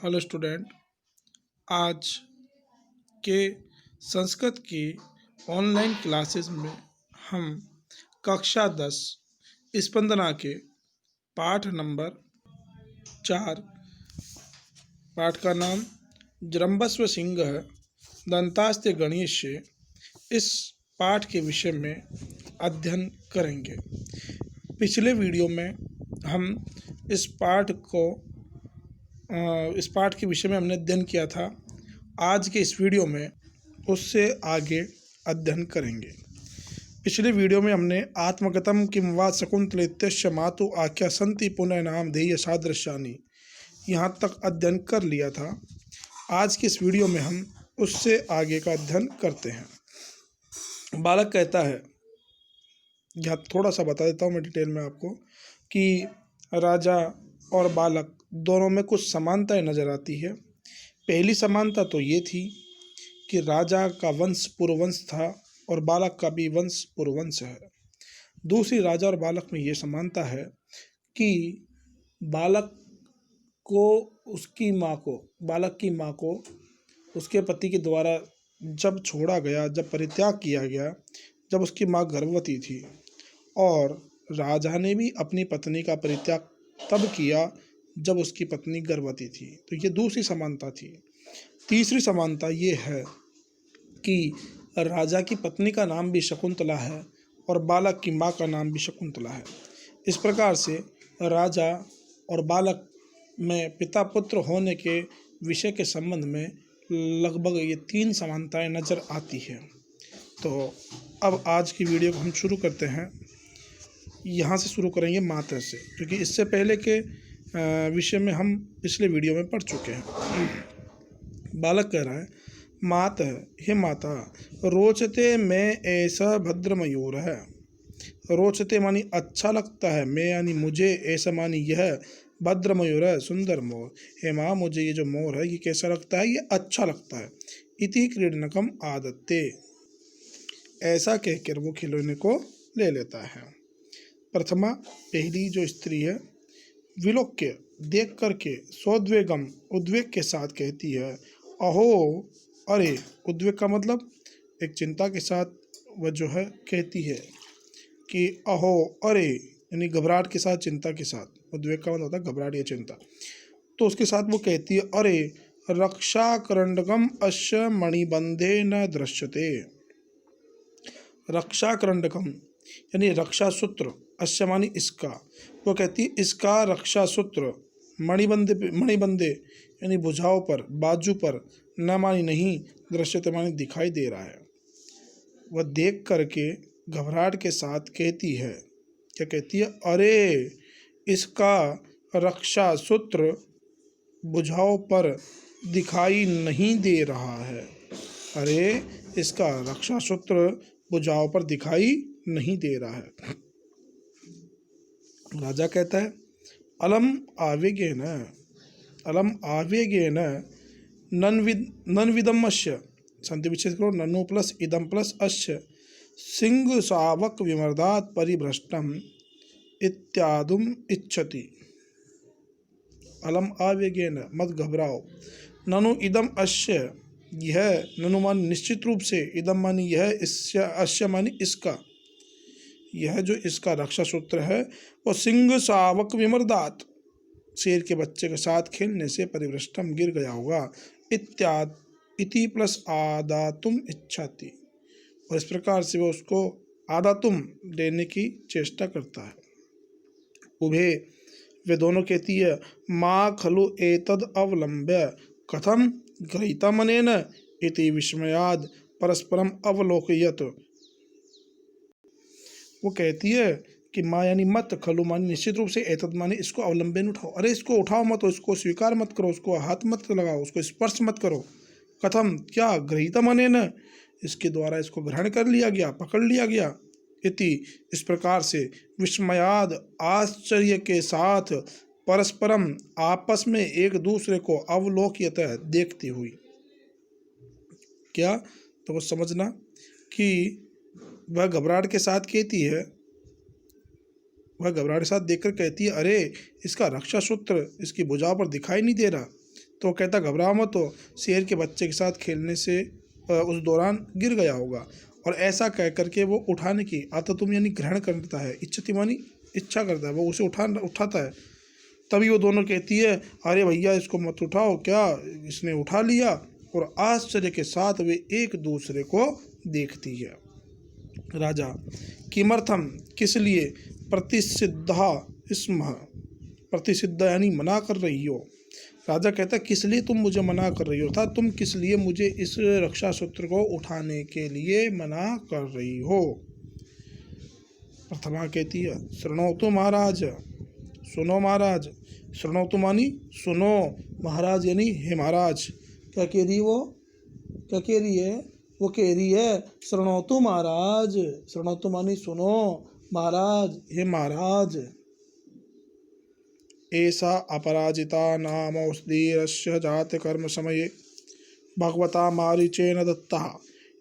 Hello student. आज के संस्कृत की ऑनलाइन क्लासेस में हम कक्षा 10 स्पंदना के पाठ नंबर 4, पाठ का नाम जृंभस्व सिंह दंतास्ते गणेश, इस पाठ के विषय में अध्ययन करेंगे। पिछले वीडियो में हम इस पाठ के विषय में हमने अध्ययन किया था। आज के इस वीडियो में उससे आगे अध्ययन करेंगे। पिछले वीडियो में हमने आत्मगतम किम वा शकुंतलेत्यस्य मातु आख्या संति पुनः नाम ध्येय सादृश्यानि यहाँ तक अध्ययन कर लिया था। आज के इस वीडियो में हम उससे आगे का अध्ययन करते हैं। बालक कहता है, यहाँ थोड़ा सा बता देता हूँ मैं डिटेल में आपको, कि राजा और बालक दोनों में कुछ समानताएं नजर आती है। पहली समानता तो ये थी कि राजा का वंश पुरवंश था और बालक का भी वंश पुरवंश है। दूसरी, राजा और बालक में ये समानता है कि बालक की माँ को उसके पति के द्वारा जब छोड़ा गया, जब परित्याग किया गया, जब उसकी माँ गर्भवती थी, और राजा ने भी अपनी पत्नी का परित्याग तब किया जब उसकी पत्नी गर्भवती थी। तो ये दूसरी समानता थी। तीसरी समानता ये है कि राजा की पत्नी का नाम भी शकुंतला है और बालक की माँ का नाम भी शकुंतला है। इस प्रकार से राजा और बालक में पिता पुत्र होने के विषय के संबंध में लगभग ये 3 समानताएं नज़र आती हैं। तो अब आज की वीडियो को हम शुरू करते हैं। यहाँ से शुरू करेंगे माता से, क्योंकि इससे पहले के विषय में हम पिछले वीडियो में पढ़ चुके हैं। बालक कह रहा है, माता, हे माता, रोचते में ऐसा भद्र मयूर है। रोचते मानी अच्छा लगता है, मैं यानी मुझे, ऐसा मानी यह, भद्र मयूर है सुंदर मोर। हे माँ, मुझे ये जो मोर है ये कैसा लगता है? ये अच्छा लगता है। इति क्रीडनकम आदत्ते, ऐसा कहकर वो खिलौने को ले लेता है। प्रथमा, पहली जो स्त्री है, विलोक्य, देख करके, सोद्वेगम, उद्वेग के साथ कहती है, अहो, अरे। उद्वेग का मतलब एक चिंता के साथ वह जो है कहती है कि अहो, अरे, यानी घबराहट के साथ, चिंता के साथ। उद्वेग का मतलब होता है घबराहट या चिंता। तो उसके साथ वो कहती है, अरे, रक्षा करंडकम अश्य मणिबंधे न दृश्यते। रक्षा करंडकम यानी रक्षा सूत्र, अश्य मानी इसका। वो कहती है, इसका रक्षा सूत्र मणिबंधे यानी भुजाओं पर, बाजू पर, न मानी नहीं, दृश्यते मानी दिखाई दे रहा है। वह देख करके घबराहट के साथ कहती है, क्या कहती है? अरे, इसका रक्षा सूत्र भुजाओं पर दिखाई नहीं दे रहा है। अरे, इसका रक्षा सूत्र भुजाओं पर दिखाई नहीं दे रहा है। राजा कहता है, अलम आवेगेन नन्विदम अश्य, संधि विच्छेद करो, ननु प्लस इदम प्लस अश्य, सिंह शावक विमर्दात परिभ्रष्टम इत्यादुम इच्छति। अलम आवेगेन, मत घबराओ, ननु इदम अश्य, यह, ननु मानी निश्चित रूप से, इदम मानी यह, अश्य मानी इसका, यह जो इसका रक्षा सूत्र है वो सिंह शावक विमर्दात, शेर के बच्चे के साथ खेलने से परिभ्रष्टम, गिर गया होगा। इति प्लस आदातुम इच्छाति, और इस प्रकार से वो उसको आदातुम देने की चेष्टा करता है। उभे, वे दोनों कहती है, माँ खलु एतद अवलंब्य कथम गृहीतमनेन इति विस्मयाद परस्परम अवलोकयत। वो कहती है कि माँ यानी मत, खलु मानी निश्चित रूप से, एतद मानी इसको, अवलंबन उठाओ, अरे इसको उठाओ मत, इसको स्वीकार मत करो, उसको हाथ मत लगाओ, उसको स्पर्श मत करो। कथम, क्या, गृहीता माने न, इसके द्वारा इसको ग्रहण कर लिया गया, पकड़ लिया गया। इति, इस प्रकार से, विस्मयाद, आश्चर्य के साथ, परस्परम, आपस में, एक दूसरे को, अवलोकित, देखती हुई। क्या? तो वो समझना कि वह घबराहट के साथ कहती है, वह घबराहट के साथ देखकर कहती है, अरे, इसका रक्षा सूत्र इसकी भुजाओं पर दिखाई नहीं दे रहा। तो कहता घबराओ मत, तो शेर के बच्चे के साथ खेलने से उस दौरान गिर गया होगा। और ऐसा कह करके वो उठाने की तुम यानी ग्रहण करता है, इच्छति मानी इच्छा करता है, वो उसे उठाता है। तभी वो दोनों कहती है अरे भैया इसको मत उठाओ, क्या इसने उठा लिया। और आश्चर्य के साथ वे एक दूसरे को देखती है। राजा किमर्थम किस लिए, प्रतिसिद्धा स्म, प्रतिसिद्ध यानी मना कर रही हो। राजा कहता है किस लिए तुम मुझे मना कर रही हो, था तुम किस लिए मुझे इस रक्षा सूत्र को उठाने के लिए मना कर रही हो। प्रथमा कहती है शृणोतु महाराज, सुनो महाराज। शृणोतु मानी सुनो, महाराज यानी हे महाराज। क्या कह रही वो, क्या कह रही है, वो कह रही है शृणोतु महाराज। शृणोतु मानी सुनो, महाराज हे महाराज। ऐसा अपराजिता नाम औषधीरस्य जात कर्म समये भगवता मारीचेन दत्तः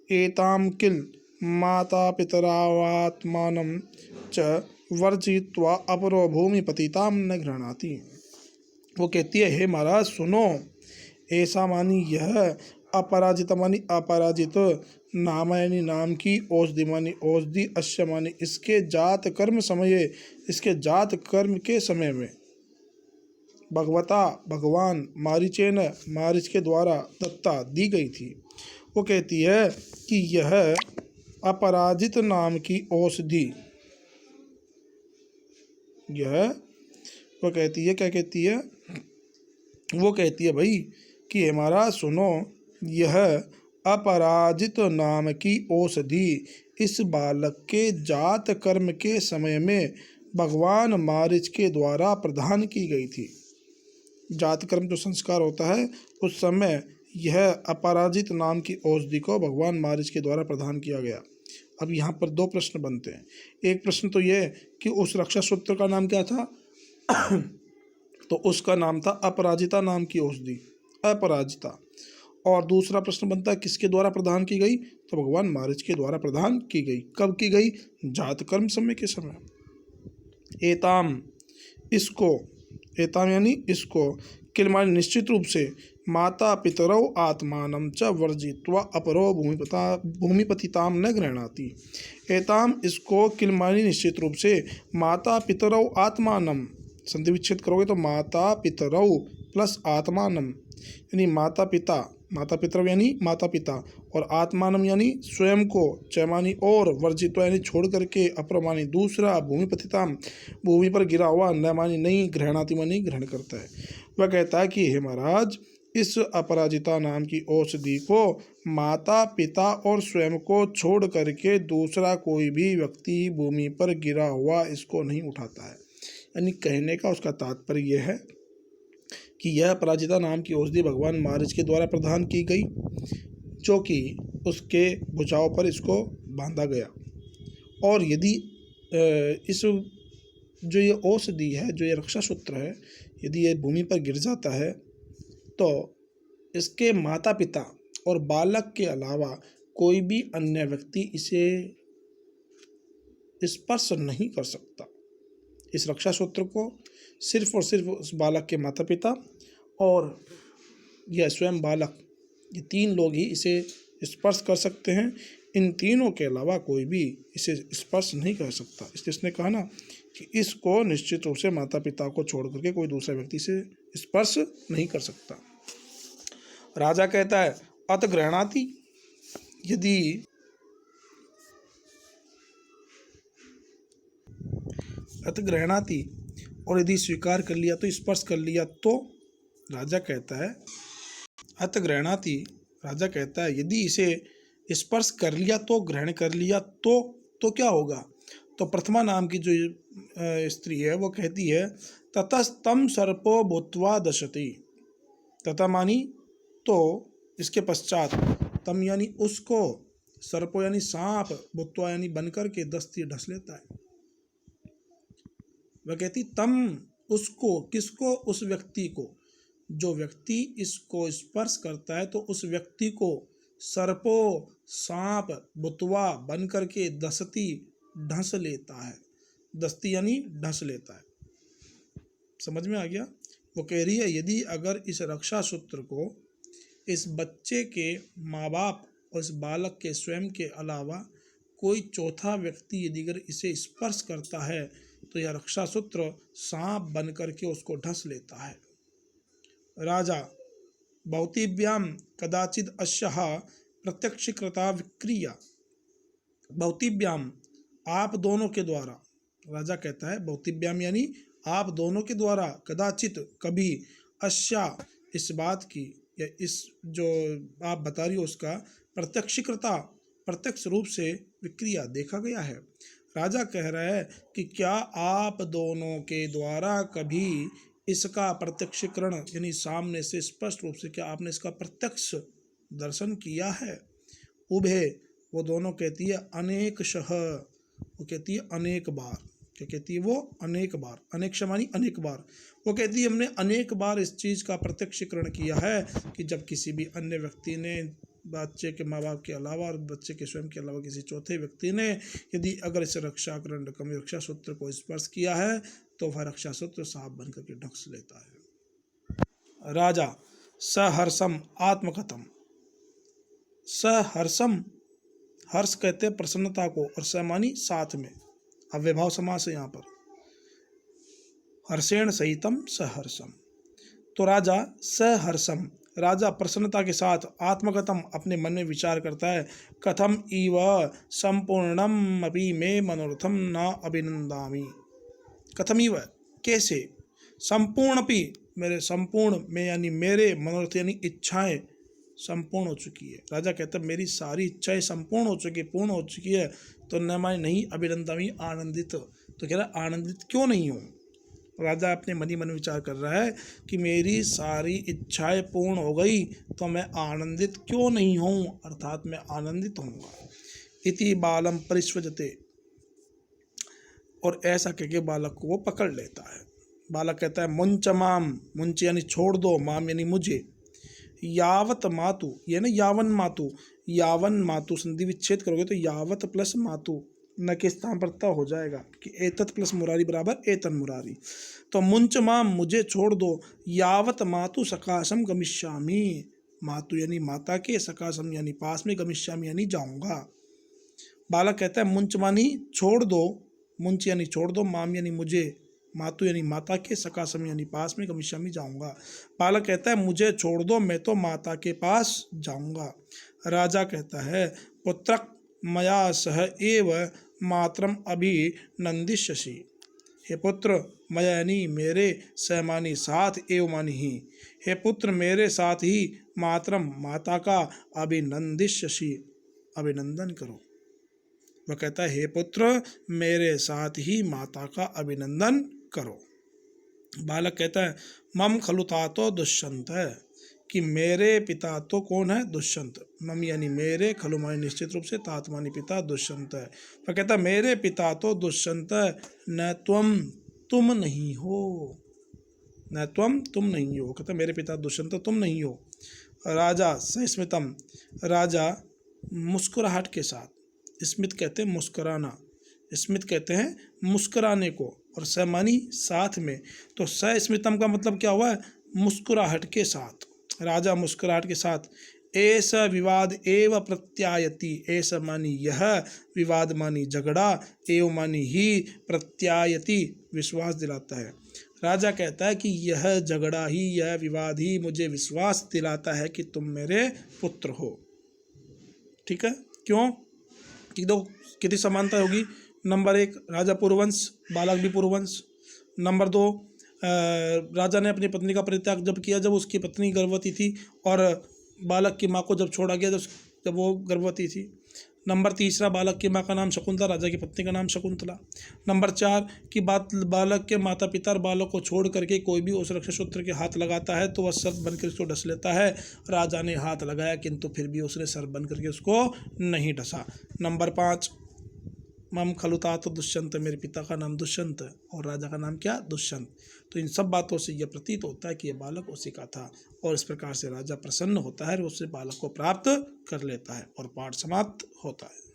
एतां किल माता पितरावात्मानं च वर्जित्वा अपरो भूमि पतितां न गृह्णाति। वो कहती है हे महाराज सुनो, ऐसा मानी यह, अपराजित मानी अपराजित, नाम यानी नाम की, औषधि मानी औषधि, अश्य मानी इसके, जात कर्म समय इसके जात कर्म के समय में, भगवता भगवान, मारीचेन मारीच के द्वारा, दत्ता दी गई थी। वो कहती है कि यह अपराजित नाम की औषधि, यह वो कहती है, क्या कहती है, वो कहती है भाई कि हमारा सुनो, यह अपराजित नाम की औषधि इस बालक के जात कर्म के समय में भगवान मारीच के द्वारा प्रदान की गई थी। जात कर्म जो संस्कार होता है उस समय यह अपराजित नाम की औषधि को भगवान मारीच के द्वारा प्रदान किया गया। अब यहाँ पर दो प्रश्न बनते हैं। एक प्रश्न तो यह कि उस रक्षा सूत्र का नाम क्या था तो उसका नाम था अपराजिता नाम की औषधि, अपराजिता। और दूसरा प्रश्न बनता है किसके द्वारा प्रदान की गई, तो भगवान मारीच के द्वारा प्रदान की गई। कब की गई, जात कर्म समय के समय। एताम इसको, एताम यानी इसको, किल मानी निश्चित रूप से, माता पितरौ आत्मानं च वर्जित्वा अपरो भूमिपतिताम न गृह्णाति। एताम इसको, किल मानी निश्चित रूप से, माता पितरौ आत्मानं, संधि विच्छेद करोगे तो माता पितरौ प्लस आत्मानं यानी माता पिता, माता पितरौ यानी माता पिता, और आत्मानम यानी स्वयं को, चैमानी और, वर्जित यानी छोड़ करके, अप्रमानी दूसरा, भूमिपतिताम भूमि पर गिरा हुआ, न मानी नहीं, ग्रहणाति मानी ग्रहण करता है। वह कहता है कि हे महाराज, इस अपराजिता नाम की औषधि को माता पिता और स्वयं को छोड़ करके दूसरा कोई भी व्यक्ति भूमि पर गिरा हुआ इसको नहीं उठाता है। यानी कहने का उसका तात्पर्य यह है कि यह अपराजिता नाम की औषधि भगवान मारीच के द्वारा प्रदान की गई, जो कि उसके भुजाओं पर इसको बांधा गया। और यदि इस जो ये औषधि है, जो ये रक्षा सूत्र है, यदि ये भूमि पर गिर जाता है तो इसके माता पिता और बालक के अलावा कोई भी अन्य व्यक्ति इसे स्पर्श नहीं कर सकता। इस रक्षा सूत्र को सिर्फ और सिर्फ उस बालक के माता पिता और यह स्वयं बालक, ये तीन लोग ही इसे स्पर्श कर सकते हैं। इन तीनों के अलावा कोई भी इसे स्पर्श नहीं कर सकता। इसलिए इसने कहा ना कि इसको निश्चित रूप से माता पिता को छोड़ करके कोई दूसरा व्यक्ति से स्पर्श नहीं कर सकता। राजा कहता है अत गृह्णाति, यदि अत गृह्णाति और यदि स्वीकार कर लिया तो, स्पर्श कर लिया तो, राजा कहता है अत गृह्णाति, राजा कहता है यदि इसे स्पर्श कर लिया तो, ग्रहण कर लिया तो क्या होगा। तो प्रथमा नाम की जो स्त्री है वो कहती है ततस्तम सर्पो भूत्वा दशति। तथा मानी तो, इसके पश्चात, तम यानी उसको, सर्पो यानी सांप, भूत्वा यानी बनकर के, दस्ती ढस लेता है। वह कहती तम उसको, किसको, उस व्यक्ति को, जो व्यक्ति इसको स्पर्श करता है तो उस व्यक्ति को सर्पो सांप भूत्वा बन करके दसती ढस लेता है। दस्ती यानी ढस लेता है। समझ में आ गया। वो कह रही है यदि अगर इस रक्षा सूत्र को इस बच्चे के माँ बाप और इस बालक के स्वयं के अलावा कोई चौथा व्यक्ति यदि अगर इसे स्पर्श करता है तो यह रक्षा सूत्र सांप बन करके उसको ढस लेता है। राजा भवतीभ्याम कदाचिद अश्यः प्रत्यक्षीकृता विक्रिया। भवतीभ्याम आप दोनों के द्वारा, राजा कहता है भवतीभ्याम यानी आप दोनों के द्वारा, कदाचित कभी, अश्या इस बात की या इस जो आप बता रही हो उसका, प्रत्यक्षीकृता प्रत्यक्ष रूप से विक्रिया देखा गया है। राजा कह रहा है कि क्या आप दोनों के द्वारा कभी इसका प्रत्यक्षीकरण यानी सामने से स्पष्ट रूप से क्या आपने इसका प्रत्यक्ष दर्शन किया है। उभे वो दोनों कहती है अनेकशः, वो कहती है अनेक बार। क्या कहती है वो? अनेक बार। अनेक मानी अनेक बार। वो कहती है हमने अनेक बार इस चीज़ का प्रत्यक्षीकरण किया है कि जब किसी भी अन्य व्यक्ति ने, बच्चे के माँ बाप के अलावा और बच्चे के स्वयं के अलावा किसी चौथे व्यक्ति ने यदि अगर इस रक्षा सूत्र को स्पर्श किया है तो वह रक्षा सूत्र सांप बन करके ढक्स लेता है। राजा सहर्षम आत्मकथम। सहर्षम, हर्ष कहते हैं प्रसन्नता को, और समानी साथ में, अव्यभाव समास है यहाँ पर। हर्षेण सहितम सहर्षम। तो राजा सहर्षम, राजा प्रसन्नता के साथ, आत्मगतम अपने मन में विचार करता है, कथम इव संपूर्णम अपि मे मनोरथम न अभिनंदामि। कथम इव कैसे, संपूर्ण अपि मेरे संपूर्ण में यानी मेरे मनोरथ यानी इच्छाएं संपूर्ण हो चुकी है। राजा कहता है मेरी सारी इच्छाएं संपूर्ण हो चुकी, पूर्ण हो चुकी है, तो न मैं नहीं अभिनंदामि आनंदित। तो कह रहा आनंदित क्यों नहीं हूँ। राजा अपने मन ही मन विचार कर रहा है कि मेरी सारी इच्छाएं पूर्ण हो गई तो मैं आनंदित क्यों नहीं हूँ, अर्थात मैं आनंदित होऊंगा। इति बालम परिस्वजते, और ऐसा कह के बालक को वो पकड़ लेता है। बालक कहता है मुंच माम, मुंच यानी छोड़ दो, माम यानी मुझे, यावत मातु ये ना यावन मातु, यावन मातु संधि विच्छेद करोगे तो यावत प्लस मातु न के स्थान पर त हो जाएगा कि एतत प्लस मुरारी बराबर एतन मुरारी। तो मुंच माम मुझे छोड़ दो, यावत मातु सकाशम गमिष्यामि, मातु यानी माता के, सकाशम यानी पास में, गमिष्यामि यानी जाऊंगा। बालक कहता है मुंच मानी छोड़ दो, मुंच यानी छोड़ दो, माम यानी मुझे, मातु यानी माता के, सकाशम यानी पास में, गमिष्यामि जाऊंगा। बालक कहता है मुझे छोड़ दो, मैं तो माता के पास जाऊंगा। राजा कहता है पुत्रक मया सह एव मातरम अभिनंदिष्यसि। हे पुत्र, मया यानी मेरे, सह मानी साथ, एव मानी ही, हे पुत्र मेरे साथ ही, मातरम माता का, अभिनंदिष्यसि अभिनंदन करो। वह कहता है हे पुत्र मेरे साथ ही माता का अभिनंदन करो। बालक कहता है मम खलुता तो दुष्यंत है, कि मेरे पिता तो कौन है? दुष्यंत। मम यानी मेरे, खलु मानी निश्चित रूप से, तात मानी पिता, दुष्यंत है। वह कहता है मेरे पिता तो दुष्यंत है, न त्वम तुम नहीं हो, न त्वम तुम नहीं हो। कहता मेरे पिता दुष्यंत तुम नहीं हो। राजा सस्मितम, राजा मुस्कुराहट के साथ, स्मित कहते हैं मुस्कुराना, स्मित कहते हैं मुस्कुराने को, और समानी साथ में, तो सस्मितम का मतलब क्या हुआ है? मुस्कुराहट के साथ। राजा मुस्कुराहट के साथ, ऐसा विवाद एव प्रत्यायति, ऐसा मानी यह, विवाद मानी झगड़ा, एव मानी ही, प्रत्यायति विश्वास दिलाता है। राजा कहता है कि यह झगड़ा ही, यह विवाद ही मुझे विश्वास दिलाता है कि तुम मेरे पुत्र हो। ठीक है, क्यों? कि दो कितनी समानता होगी। नंबर 1 राजा पूर्ववंश, बालक भी पूर्ववंश। नंबर 2 राजा ने अपनी पत्नी का परित्याग जब किया जब उसकी पत्नी गर्भवती थी, और बालक की माँ को जब छोड़ा गया जब वो गर्भवती थी। नंबर 3 बालक की माँ का नाम शकुंतला, राजा की पत्नी का नाम शकुंतला। नंबर 4 की बात, बालक के माता पिता और बालक को छोड़ करके कोई भी उस रक्षा सूत्र के हाथ लगाता है तो वह सर्प बनकर उसको डस लेता है। राजा ने हाथ लगाया किंतु फिर भी उसने सर्प बन करके उसको नहीं डसा। नंबर 5 मम खलुता तो दुष्यंत, मेरे पिता का नाम दुष्यंत और राजा का नाम क्या? दुष्यंत। तो इन सब बातों से यह प्रतीत होता है कि यह बालक उसी का था, और इस प्रकार से राजा प्रसन्न होता है और उससे बालक को प्राप्त कर लेता है, और पाठ समाप्त होता है।